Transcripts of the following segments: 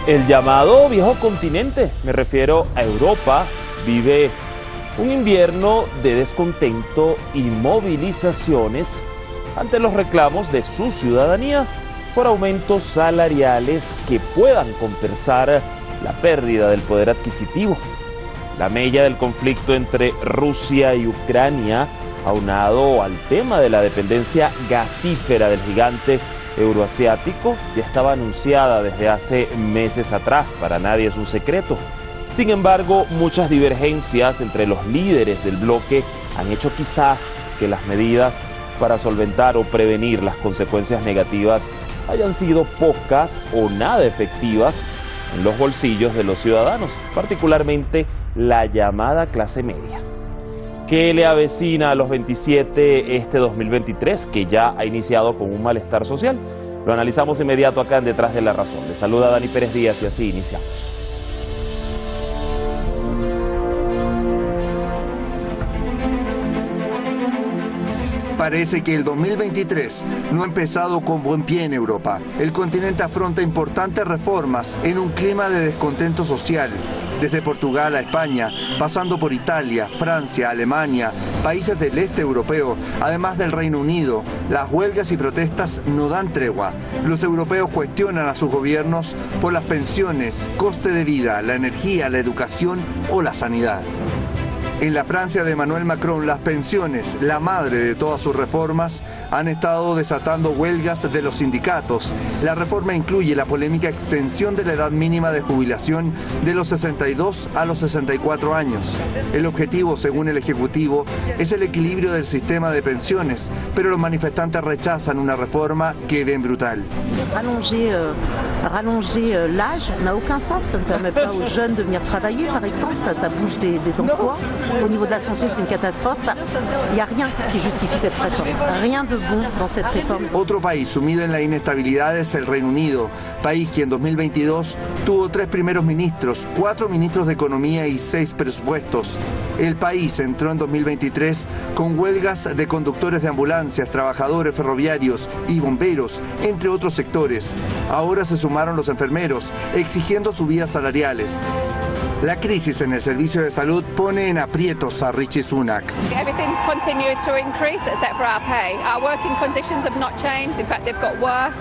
El llamado viejo continente, me refiero a Europa, vive un invierno de descontento y movilizaciones ante los reclamos de su ciudadanía por aumentos salariales que puedan compensar la pérdida del poder adquisitivo. La mella del conflicto entre Rusia y Ucrania, aunado al tema de la dependencia gasífera del gigante euroasiático, ya estaba anunciada desde hace meses atrás, para nadie es un secreto. Sin embargo, muchas divergencias entre los líderes del bloque han hecho quizás que las medidas para solventar o prevenir las consecuencias negativas hayan sido pocas o nada efectivas en los bolsillos de los ciudadanos, particularmente la llamada clase media. ¿Qué le avecina a los 27 este 2023, que ya ha iniciado con un malestar social? Lo analizamos inmediato acá en Detrás de la Razón. Le saluda Dani Pérez Díaz y así iniciamos. Parece que el 2023 no ha empezado con buen pie en Europa. El continente afronta importantes reformas en un clima de descontento social. Desde Portugal a España, pasando por Italia, Francia, Alemania, países del este europeo, además del Reino Unido, las huelgas y protestas no dan tregua. Los europeos cuestionan a sus gobiernos por las pensiones, coste de vida, la energía, la educación o la sanidad. En la Francia de Emmanuel Macron, las pensiones, la madre de todas sus reformas, han estado desatando huelgas de los sindicatos. La reforma incluye la polémica extensión de la edad mínima de jubilación de los 62 a los 64 años. El objetivo, según el Ejecutivo, es el equilibrio del sistema de pensiones, pero los manifestantes rechazan una reforma que ven brutal. Rallonger l'âge n'a aucun sens, ça ne permet pas aux jeunes de venir travailler, par exemple, ça bouge des emplois. Au niveau de la santé, c'est une catastrophe. Il n'y a rien qui justifie cette réforme. Rien de bon dans cette réforme. Otro país sumido en la inestabilidad es el Reino Unido, país que en 2022 tuvo 3 primeros ministros, 4 ministros de Economía y 6 presupuestos. El país entró en 2023 con huelgas de conductores de ambulancias, trabajadores ferroviarios y bomberos, entre otros sectores. Ahora se sumaron los enfermeros, exigiendo subidas salariales. La crisis en el servicio de salud pone en aprietos a Rishi Sunak. Everything's continued to increase except for our pay. Our working conditions have not changed. In fact, they've got worse.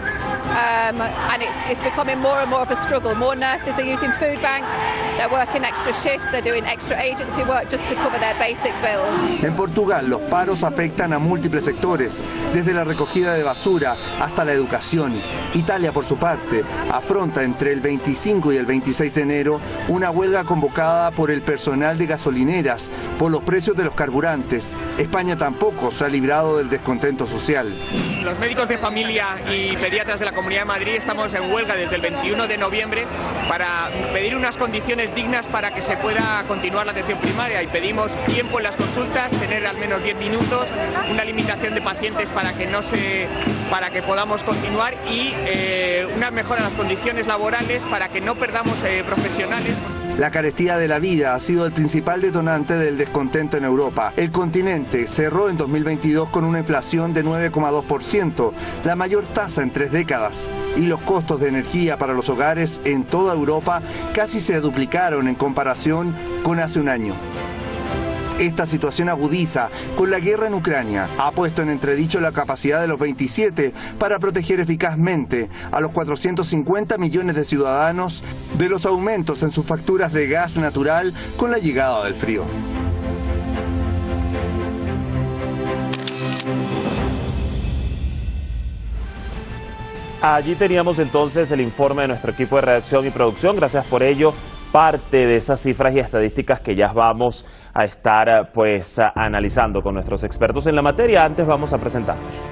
And it's becoming more and more of a struggle. More nurses are using food banks. They're working extra shifts. They're doing extra agency work just to cover their basic bills. En Portugal, los paros afectan a múltiples sectores, desde la recogida de basura hasta la educación. Italia, por su parte, afronta entre el 25 y el 26 de enero una huelga convocada por el personal de gasolineras por los precios de los carburantes. España tampoco se ha librado del descontento social. Los médicos de familia y pediatras de la Comunidad de Madrid estamos en huelga desde el 21 de noviembre para pedir unas condiciones dignas para que se pueda continuar la atención primaria, y pedimos tiempo en las consultas, tener al menos 10 minutos, una limitación de pacientes para que podamos continuar y una mejora en las condiciones laborales para que no perdamos profesionales. La carestía de la vida ha sido el principal detonante del descontento en Europa. El continente cerró en 2022 con una inflación de 9,2%, la mayor tasa en 3 décadas. Y los costos de energía para los hogares en toda Europa casi se duplicaron en comparación con hace un año. Esta situación agudiza con la guerra en Ucrania. Ha puesto en entredicho la capacidad de los 27 para proteger eficazmente a los 450 millones de ciudadanos de los aumentos en sus facturas de gas natural con la llegada del frío. Allí teníamos entonces el informe de nuestro equipo de redacción y producción. Gracias por ello. Parte de esas cifras y estadísticas que ya vamos a estar analizando con nuestros expertos en la materia. Antes vamos a presentarlos.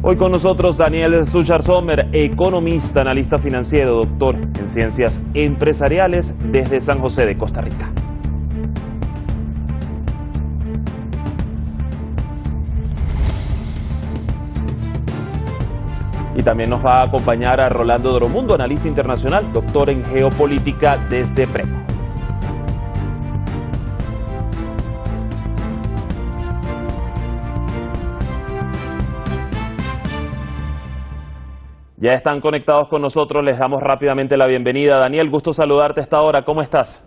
Hoy con nosotros Daniel Suchar Sommer, economista, analista financiero, doctor en ciencias empresariales desde San José de Costa Rica. Y también nos va a acompañar a Rolando Doromundo, analista internacional, doctor en geopolítica desde Premo. Ya están conectados con nosotros, les damos rápidamente la bienvenida. Daniel, gusto saludarte a esta hora, ¿cómo estás?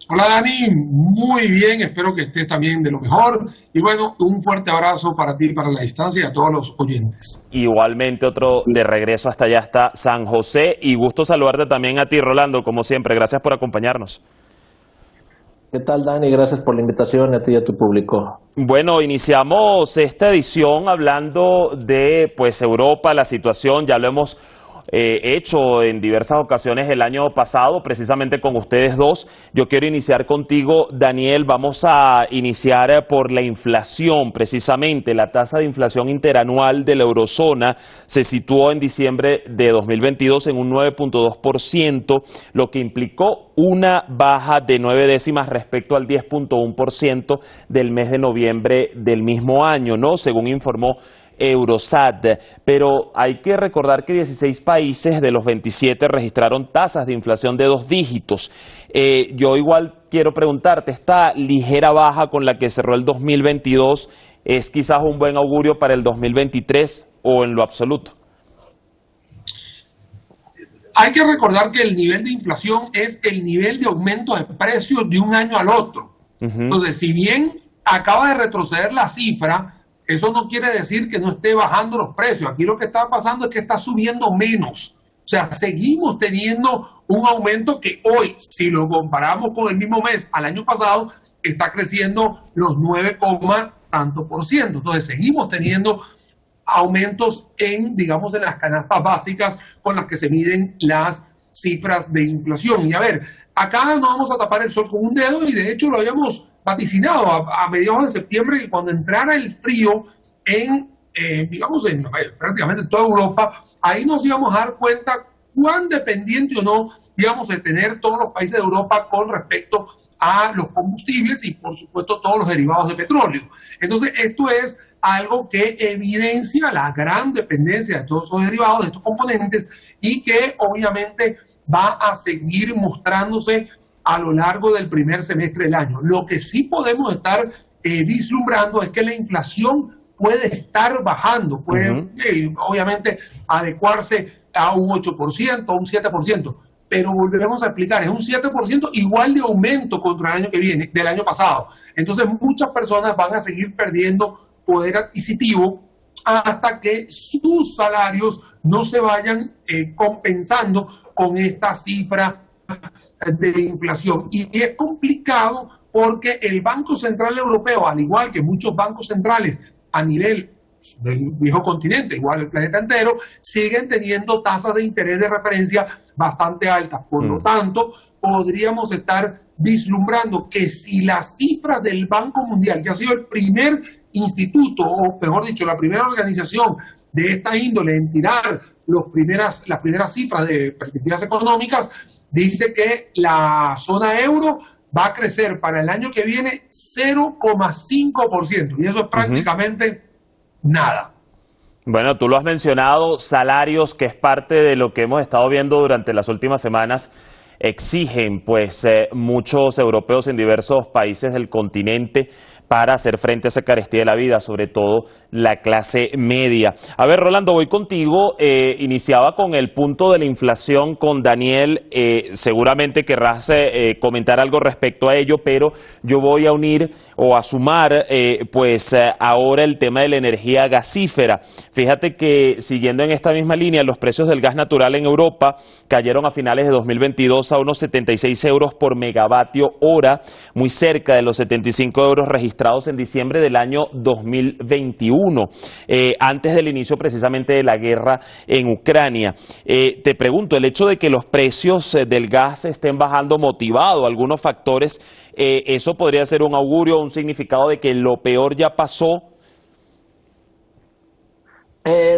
Hola Dani, muy bien, espero que estés también de lo mejor y bueno, un fuerte abrazo para ti, para la distancia y a todos los oyentes. Igualmente otro de regreso hasta allá hasta San José y gusto saludarte también a ti Rolando, como siempre, gracias por acompañarnos. ¿Qué tal, Dani? Gracias por la invitación a ti y a tu público. Bueno, iniciamos esta edición hablando de pues Europa, la situación, ya lo hemos hecho en diversas ocasiones el año pasado, precisamente con ustedes dos. Yo quiero iniciar contigo, Daniel. Vamos a iniciar por la inflación, precisamente. La tasa de inflación interanual de la eurozona se situó en diciembre de 2022 en un 9.2%, lo que implicó una baja de 9 décimas respecto al 10.1% del mes de noviembre del mismo año, ¿no? Según informó Eurostat, pero hay que recordar que 16 países de los 27 registraron tasas de inflación de 2 dígitos. Yo igual quiero preguntarte, ¿esta ligera baja con la que cerró el 2022 es quizás un buen augurio para el 2023 o en lo absoluto? Hay que recordar que el nivel de inflación es el nivel de aumento de precios de un año al otro. Entonces, si bien acaba de retroceder la cifra, eso no quiere decir que no esté bajando los precios. Aquí lo que está pasando es que está subiendo menos. O sea, seguimos teniendo un aumento que hoy, si lo comparamos con el mismo mes al año pasado, está creciendo los 9, tanto por ciento. Entonces, seguimos teniendo aumentos digamos, en las canastas básicas con las que se miden las cifras de inflación. Y a ver, acá no vamos a tapar el sol con un dedo y de hecho lo habíamos vaticinado a mediados de septiembre, que cuando entrara el frío digamos, en prácticamente toda Europa, ahí nos íbamos a dar cuenta cuán dependiente o no íbamos a tener todos los países de Europa con respecto a los combustibles y, por supuesto, todos los derivados de petróleo. Entonces, esto es algo que evidencia la gran dependencia de todos estos derivados, de estos componentes, y que obviamente va a seguir mostrándose a lo largo del primer semestre del año. Lo que sí podemos estar vislumbrando es que la inflación puede estar bajando, puede obviamente adecuarse a un 8%, a un 7%, pero volveremos a explicar, es un 7% igual de aumento contra el año que viene, del año pasado. Entonces muchas personas van a seguir perdiendo poder adquisitivo hasta que sus salarios no se vayan compensando con esta cifra de inflación. Y es complicado porque el Banco Central Europeo, al igual que muchos bancos centrales a nivel del viejo continente, igual el planeta entero, siguen teniendo tasas de interés de referencia bastante altas. Por lo tanto, podríamos estar vislumbrando que si las cifras del Banco Mundial, que ha sido el primer instituto, o mejor dicho, la primera organización de esta índole en tirar las primeras cifras de perspectivas económicas, dice que la zona euro va a crecer para el año que viene 0,5%, y eso es prácticamente nada. Bueno, tú lo has mencionado, salarios, que es parte de lo que hemos estado viendo durante las últimas semanas, exigen pues muchos europeos en diversos países del continente para hacer frente a esa carestía de la vida, sobre todo la clase media. A ver, Rolando, voy contigo. Iniciaba con el punto de la inflación con Daniel. Seguramente querrás comentar algo respecto a ello, pero yo voy a unir o a sumar ahora el tema de la energía gasífera. Fíjate que siguiendo en esta misma línea, los precios del gas natural en Europa cayeron a finales de 2022 a unos 76 euros por megavatio hora, muy cerca de los 75 euros registrados en diciembre del año 2021, antes del inicio precisamente de la guerra en Ucrania. Te pregunto, el hecho de que los precios del gas estén bajando motivado algunos factores, ¿eso podría ser un augurio, un significado de que lo peor ya pasó?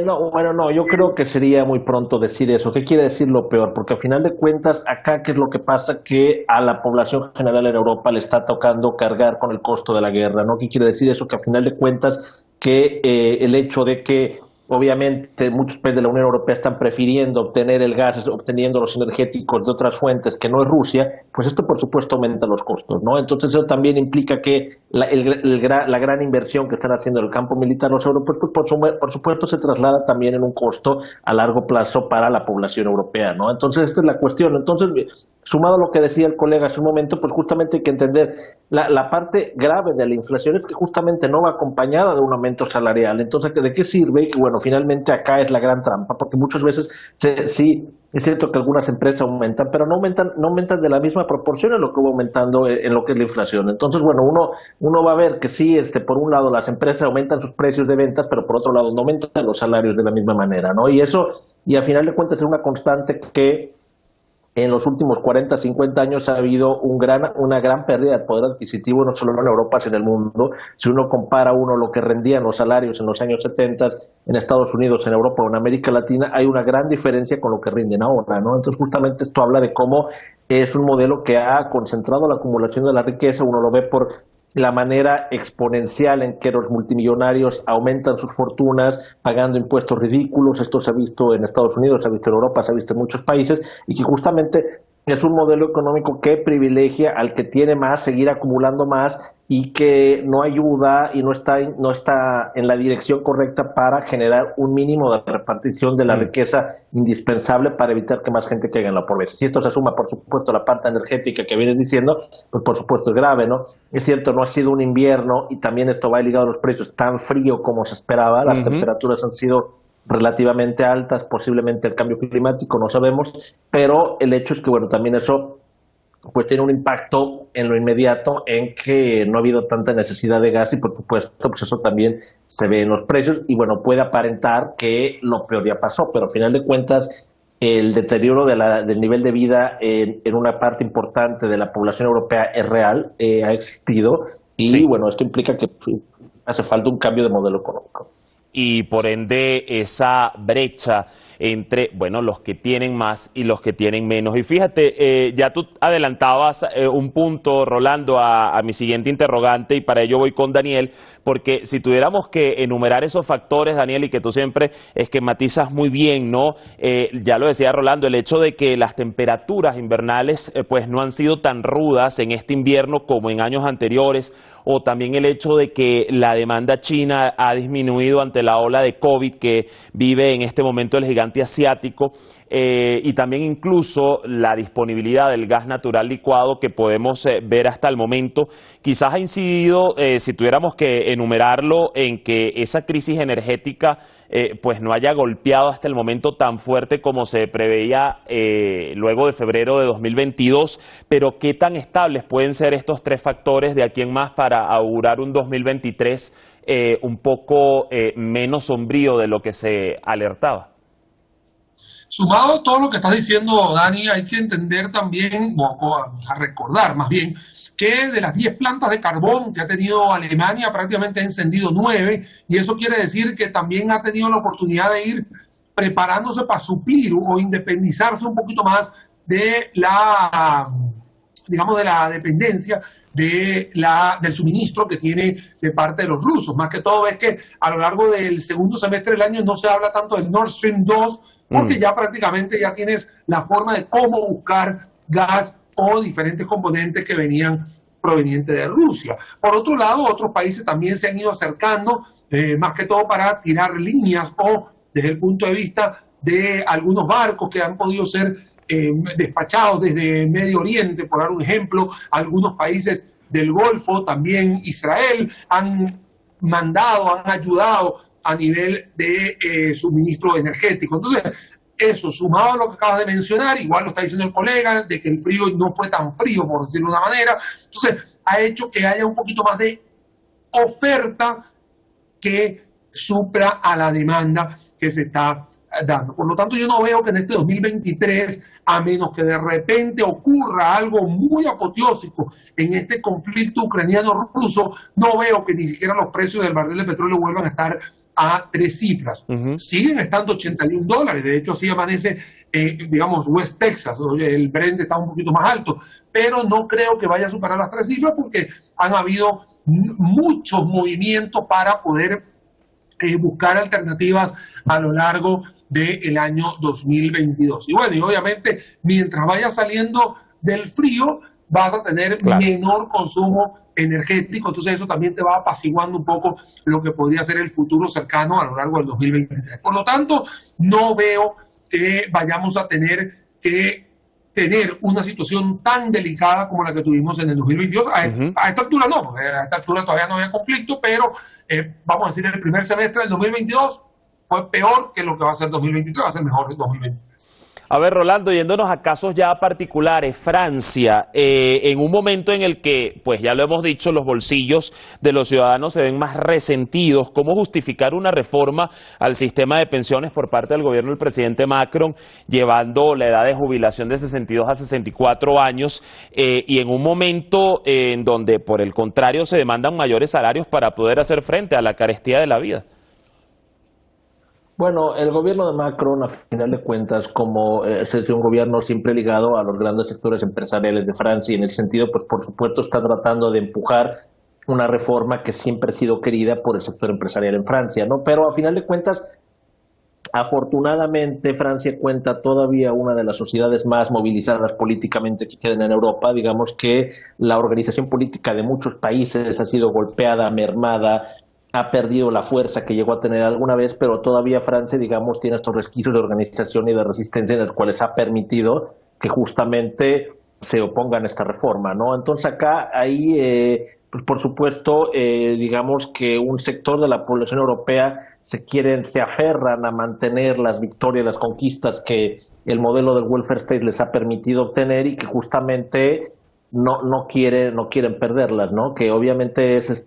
No, yo creo que sería muy pronto decir eso. ¿Qué quiere decir lo peor? Porque al final de cuentas, acá, ¿qué es lo que pasa? Que a la población general en Europa le está tocando cargar con el costo de la guerra, ¿no? ¿Qué quiere decir eso? Que al final de cuentas, que el hecho de que obviamente muchos países de la Unión Europea están prefiriendo obtener el gas, obteniendo los energéticos de otras fuentes que no es Rusia, pues esto por supuesto aumenta los costos, ¿no? Entonces eso también implica que la gran inversión que están haciendo en el campo militar los europeos, pues por supuesto se traslada también en un costo a largo plazo para la población europea, ¿no? Entonces esta es la cuestión. Entonces, sumado a lo que decía el colega hace un momento, pues justamente hay que entender la parte grave de la inflación es que justamente no va acompañada de un aumento salarial. Entonces, ¿de qué sirve? Y bueno, finalmente acá es la gran trampa, porque muchas veces sí, es cierto que algunas empresas aumentan, pero no aumentan de la misma proporción en lo que va aumentando en lo que es la inflación. Entonces, bueno, uno va a ver que sí, por un lado las empresas aumentan sus precios de ventas, pero por otro lado no aumentan los salarios de la misma manera, ¿no? Y a final de cuentas es una constante que en los últimos 40, 50 años ha habido una gran pérdida de poder adquisitivo, no solo en Europa, sino en el mundo. Si uno compara lo que rendían los salarios en los años 70 en Estados Unidos, en Europa o en América Latina, hay una gran diferencia con lo que rinden ahora, ¿no? Entonces, justamente esto habla de cómo es un modelo que ha concentrado la acumulación de la riqueza. Uno lo ve por la manera exponencial en que los multimillonarios aumentan sus fortunas pagando impuestos ridículos. Esto se ha visto en Estados Unidos, se ha visto en Europa, se ha visto en muchos países, y que justamente es un modelo económico que privilegia al que tiene más, seguir acumulando más, y que no ayuda y no está en la dirección correcta para generar un mínimo de repartición de la riqueza indispensable para evitar que más gente caiga en la pobreza. Si esto se suma, por supuesto, a la parte energética que vienes diciendo, pues por supuesto es grave, ¿no? Es cierto, no ha sido un invierno, y también esto va ligado a los precios, tan frío como se esperaba. Las temperaturas han sido relativamente altas, posiblemente el cambio climático, no sabemos, pero el hecho es que, bueno, también eso pues tiene un impacto en lo inmediato en que no ha habido tanta necesidad de gas, y por supuesto pues eso también se ve en los precios, y bueno, puede aparentar que lo peor ya pasó, pero al final de cuentas el deterioro del nivel de vida en una parte importante de la población europea es real, ha existido, y bueno, esto implica que hace falta un cambio de modelo económico. Y por ende esa brecha entre, bueno, los que tienen más y los que tienen menos. Y fíjate, ya tú adelantabas un punto, Rolando, a mi siguiente interrogante, y para ello voy con Daniel, porque si tuviéramos que enumerar esos factores, Daniel, y que tú siempre esquematizas muy bien, ¿no? Ya lo decía Rolando, el hecho de que las temperaturas invernales pues no han sido tan rudas en este invierno como en años anteriores, o también el hecho de que la demanda china ha disminuido ante la ola de COVID que vive en este momento el gigante asiático, y también incluso la disponibilidad del gas natural licuado que podemos ver hasta el momento, quizás ha incidido, si tuviéramos que enumerarlo, en que esa crisis energética pues no haya golpeado hasta el momento tan fuerte como se preveía luego de febrero de 2022, pero ¿qué tan estables pueden ser estos tres factores de aquí en más para augurar un 2023 un poco menos sombrío de lo que se alertaba? Sumado a todo lo que estás diciendo, Dani, hay que entender también, o a recordar más bien, que de las 10 plantas de carbón que ha tenido Alemania, prácticamente ha encendido 9, y eso quiere decir que también ha tenido la oportunidad de ir preparándose para suplir o independizarse un poquito más de la dependencia del suministro que tiene de parte de los rusos. Más que todo es que a lo largo del segundo semestre del año no se habla tanto del Nord Stream 2, porque ya prácticamente ya tienes la forma de cómo buscar gas o diferentes componentes que venían provenientes de Rusia. Por otro lado, otros países también se han ido acercando, más que todo para tirar líneas, o desde el punto de vista de algunos barcos que han podido ser despachados desde Medio Oriente, por dar un ejemplo. Algunos países del Golfo, también Israel, han ayudado a nivel de suministro energético. Entonces, eso, sumado a lo que acabas de mencionar, igual lo está diciendo el colega, de que el frío no fue tan frío, por decirlo de una manera, entonces ha hecho que haya un poquito más de oferta que supra a la demanda que se está dando. Por lo tanto, yo no veo que en este 2023, a menos que de repente ocurra algo muy apoteósico en este conflicto ucraniano-ruso, no veo que ni siquiera los precios del barril de petróleo vuelvan a estar a 3 cifras. Siguen estando $81. De hecho, así amanece, West Texas. El Brent está un poquito más alto, pero no creo que vaya a superar las 3 cifras, porque han habido muchos movimientos para poder buscar alternativas a lo largo del año 2022. Y bueno, y obviamente mientras vaya saliendo del frío, vas a tener menor consumo energético, entonces eso también te va apaciguando un poco lo que podría ser el futuro cercano a lo largo del 2023. Por lo tanto, no veo que vayamos a tener que tener una situación tan delicada como la que tuvimos en el 2022. A esta altura no, porque a esta altura todavía no había conflicto, pero vamos a decir el primer semestre del 2022 fue peor que lo que va a ser 2023, va a ser mejor el 2023. A ver, Rolando, yéndonos a casos ya particulares, Francia, en un momento en el que, pues ya lo hemos dicho, los bolsillos de los ciudadanos se ven más resentidos, ¿cómo justificar una reforma al sistema de pensiones por parte del gobierno del presidente Macron, llevando la edad de jubilación de 62 a 64 años, y en un momento en donde, por el contrario, se demandan mayores salarios para poder hacer frente a la carestía de la vida? Bueno, el gobierno de Macron, a final de cuentas, como es un gobierno siempre ligado a los grandes sectores empresariales de Francia, y en ese sentido, pues por supuesto está tratando de empujar una reforma que siempre ha sido querida por el sector empresarial en Francia, ¿no? Pero a final de cuentas, afortunadamente, Francia cuenta todavía una de las sociedades más movilizadas políticamente que quedan en Europa. Digamos que la organización política de muchos países ha sido golpeada, mermada, ha perdido la fuerza que llegó a tener alguna vez, pero todavía Francia, digamos, tiene estos resquicios de organización y de resistencia en los cuales ha permitido que justamente se opongan a esta reforma, ¿no? Entonces acá hay, pues por supuesto, digamos que un sector de la población europea se aferran a mantener las victorias, las conquistas que el modelo del welfare state les ha permitido obtener y que justamente no quieren perderlas, ¿no? Que obviamente es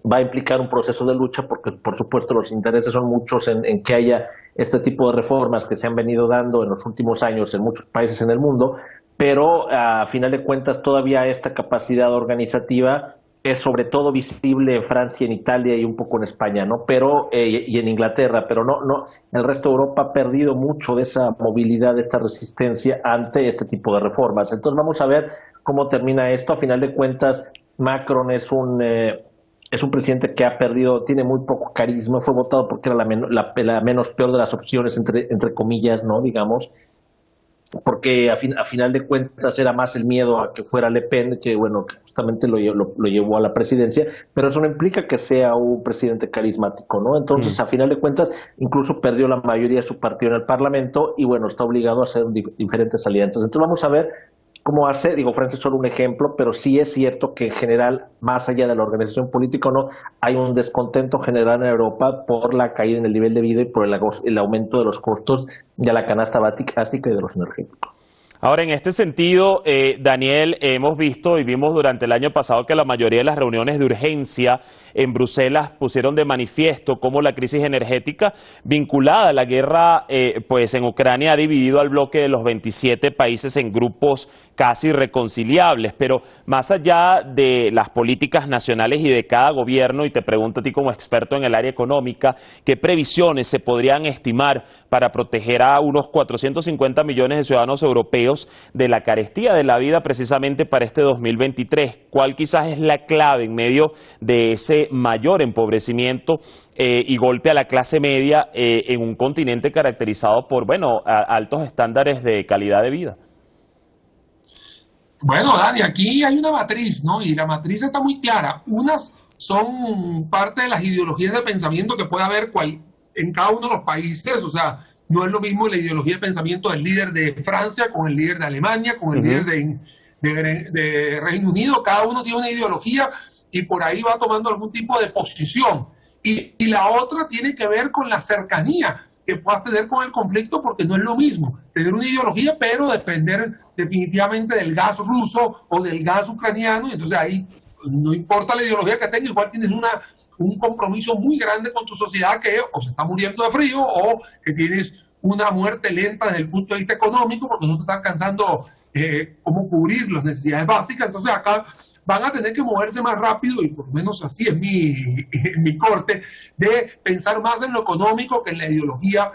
va a implicar un proceso de lucha porque, por supuesto, los intereses son muchos en que haya este tipo de reformas que se han venido dando en los últimos años en muchos países en el mundo, pero a final de cuentas todavía esta capacidad organizativa es sobre todo visible en Francia, en Italia y un poco en España, ¿no? Pero y en Inglaterra, pero no el resto de Europa ha perdido mucho de esa movilidad, de esta resistencia ante este tipo de reformas. Entonces vamos a ver cómo termina esto. A final de cuentas, Macron es un presidente que ha perdido, tiene muy poco carisma, fue votado porque era la menos peor de las opciones, entre comillas, ¿no? Digamos, porque a final de cuentas era más el miedo a que fuera Le Pen, que bueno, que justamente lo llevó a la presidencia, pero eso no implica que sea un presidente carismático, ¿no? Entonces, a final de cuentas, incluso perdió la mayoría de su partido en el Parlamento y bueno, está obligado a hacer diferentes alianzas. Entonces vamos a ver cómo hace. Francia es solo un ejemplo, pero sí es cierto que en general, más allá de la organización política o no, hay un descontento general en Europa por la caída en el nivel de vida y por el aumento de los costos de la canasta básica y de los energéticos. Ahora, en este sentido, Daniel, hemos visto y vimos durante el año pasado que la mayoría de las reuniones de urgencia en Bruselas pusieron de manifiesto cómo la crisis energética vinculada a la guerra pues en Ucrania ha dividido al bloque de los 27 países en grupos casi irreconciliables, pero más allá de las políticas nacionales y de cada gobierno, y te pregunto a ti como experto en el área económica, ¿qué previsiones se podrían estimar para proteger a unos 450 millones de ciudadanos europeos de la carestía de la vida precisamente para este 2023? ¿Cuál quizás es la clave en medio de ese mayor empobrecimiento y golpe a la clase media en un continente caracterizado por, bueno, altos estándares de calidad de vida? Bueno, Dani, aquí hay una matriz, ¿no? Y la matriz está muy clara. Unas son parte de las ideologías de pensamiento que puede haber en cada uno de los países. O sea, no es lo mismo la ideología de pensamiento del líder de Francia con el líder de Alemania, con el líder de Reino Unido. Cada uno tiene una ideología y por ahí va tomando algún tipo de posición. Y la otra tiene que ver con la cercanía que puedas tener con el conflicto, porque no es lo mismo tener una ideología, pero depender definitivamente del gas ruso o del gas ucraniano, y entonces ahí no importa la ideología que tengas, igual tienes un compromiso muy grande con tu sociedad que o se está muriendo de frío o que tienes una muerte lenta desde el punto de vista económico porque no te está alcanzando cómo cubrir las necesidades básicas. Entonces acá van a tener que moverse más rápido, y por lo menos así es mi corte, de pensar más en lo económico que en la ideología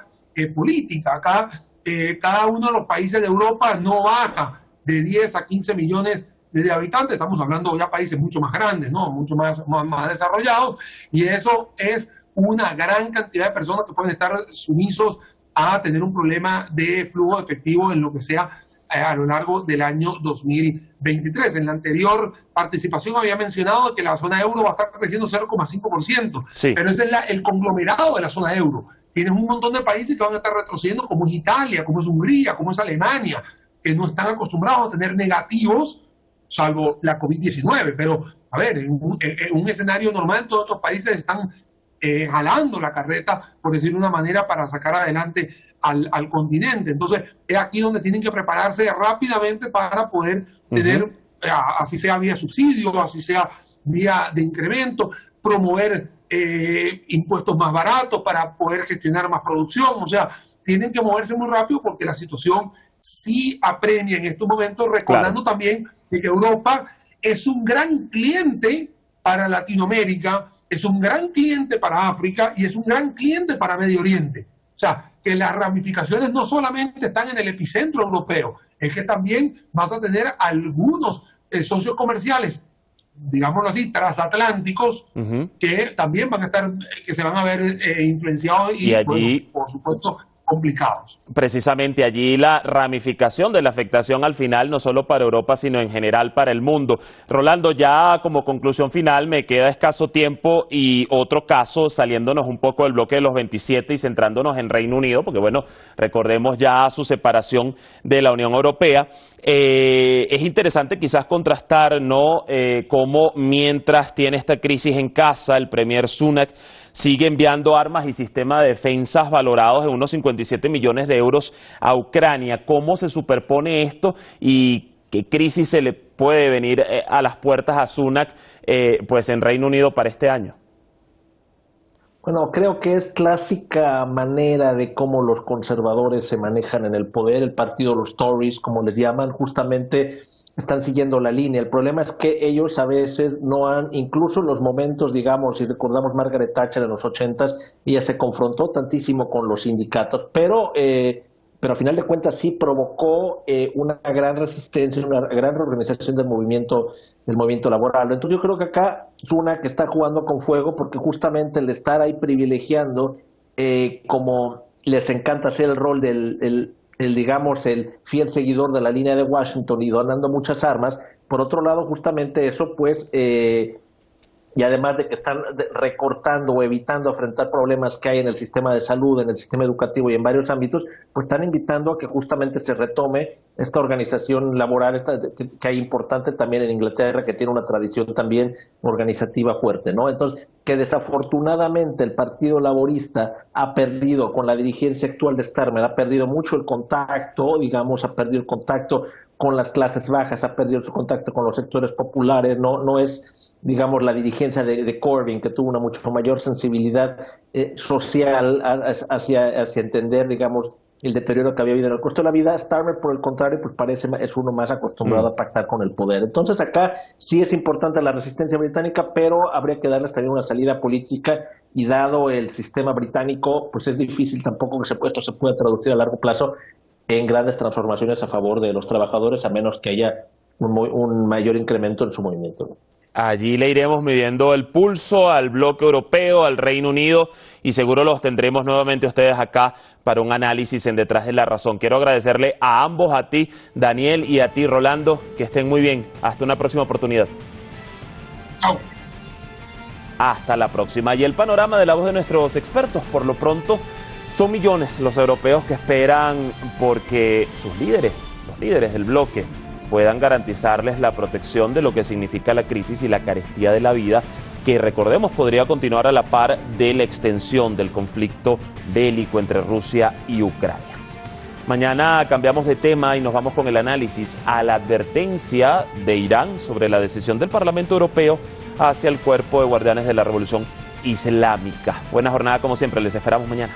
política. Acá cada uno de los países de Europa no baja de 10 a 15 millones de habitantes. Estamos hablando ya de países mucho más grandes, ¿no? Mucho más desarrollados, y eso es una gran cantidad de personas que pueden estar sumisos a tener un problema de flujo de efectivo en lo que sea a lo largo del año 2023. En la anterior participación había mencionado que la zona euro va a estar creciendo 0,5%, sí, pero ese es el conglomerado de la zona euro. Tienes un montón de países que van a estar retrocediendo, como es Italia, como es Hungría, como es Alemania, que no están acostumbrados a tener negativos, salvo la COVID-19. Pero, a ver, en un escenario normal todos estos países están jalando la carreta, por decirlo de una manera, para sacar adelante al continente. Entonces, es aquí donde tienen que prepararse rápidamente para poder tener, así sea vía subsidio, así sea vía de incremento, promover impuestos más baratos para poder gestionar más producción. O sea, tienen que moverse muy rápido porque la situación sí apremia en estos momentos, recordando también de que Europa es un gran cliente para Latinoamérica, es un gran cliente para África y es un gran cliente para Medio Oriente. O sea, que las ramificaciones no solamente están en el epicentro europeo, es que también vas a tener algunos socios comerciales, digámoslo así, transatlánticos, que también van a estar, que se van a ver influenciados y allí, bueno, por supuesto, complicados. Precisamente allí la ramificación de la afectación al final, no solo para Europa, sino en general para el mundo. Rolando, ya como conclusión final, me queda escaso tiempo y otro caso, saliéndonos un poco del bloque de los 27 y centrándonos en Reino Unido, porque bueno, recordemos ya su separación de la Unión Europea. Es interesante quizás contrastar, ¿no?, cómo mientras tiene esta crisis en casa, el premier Sunak sigue enviando armas y sistemas de defensas valorados en unos 57 millones de euros a Ucrania. ¿Cómo se superpone esto y qué crisis se le puede venir a las puertas a Sunak pues en Reino Unido para este año? Bueno, creo que es clásica manera de cómo los conservadores se manejan en el poder, el partido, los Tories, como les llaman, justamente están siguiendo la línea. El problema es que ellos a veces no han, incluso en los momentos, digamos, si recordamos Margaret Thatcher en los 80s, ella se confrontó tantísimo con los sindicatos, pero a final de cuentas sí provocó una gran resistencia, una gran reorganización del movimiento laboral. Entonces yo creo que acá Sunak está jugando con fuego porque justamente el estar ahí privilegiando, como les encanta hacer el rol del digamos, el fiel seguidor de la línea de Washington y donando muchas armas. Por otro lado, justamente eso, pues, y además de que están recortando o evitando afrontar problemas que hay en el sistema de salud, en el sistema educativo y en varios ámbitos, pues están invitando a que justamente se retome esta organización laboral que hay importante también en Inglaterra, que tiene una tradición también organizativa fuerte, ¿no? Entonces, que desafortunadamente el Partido Laborista ha perdido, con la dirigencia actual de Starmer, ha perdido mucho el contacto, digamos, ha perdido el contacto con las clases bajas, ha perdido su contacto con los sectores populares, no es, digamos, la dirigencia de Corbyn, que tuvo una mucho mayor sensibilidad social hacia entender, digamos, el deterioro que había habido en el costo de la vida. Starmer, por el contrario, pues es uno más acostumbrado a pactar con el poder. Entonces acá sí es importante la resistencia británica, pero habría que darles también una salida política, y dado el sistema británico, pues es difícil tampoco que esto se pueda traducir a largo plazo en grandes transformaciones a favor de los trabajadores, a menos que haya un mayor incremento en su movimiento. Allí le iremos midiendo el pulso al bloque europeo, al Reino Unido, y seguro los tendremos nuevamente ustedes acá para un análisis en Detrás de la Razón. Quiero agradecerle a ambos, a ti, Daniel, y a ti, Rolando, que estén muy bien. Hasta una próxima oportunidad. Chao. Hasta la próxima. Y el panorama de la voz de nuestros expertos, por lo pronto, son millones los europeos que esperan porque sus líderes, los líderes del bloque, puedan garantizarles la protección de lo que significa la crisis y la carestía de la vida, que recordemos podría continuar a la par de la extensión del conflicto bélico entre Rusia y Ucrania. Mañana cambiamos de tema y nos vamos con el análisis a la advertencia de Irán sobre la decisión del Parlamento Europeo hacia el Cuerpo de Guardianes de la Revolución Islámica. Buena jornada como siempre, les esperamos mañana.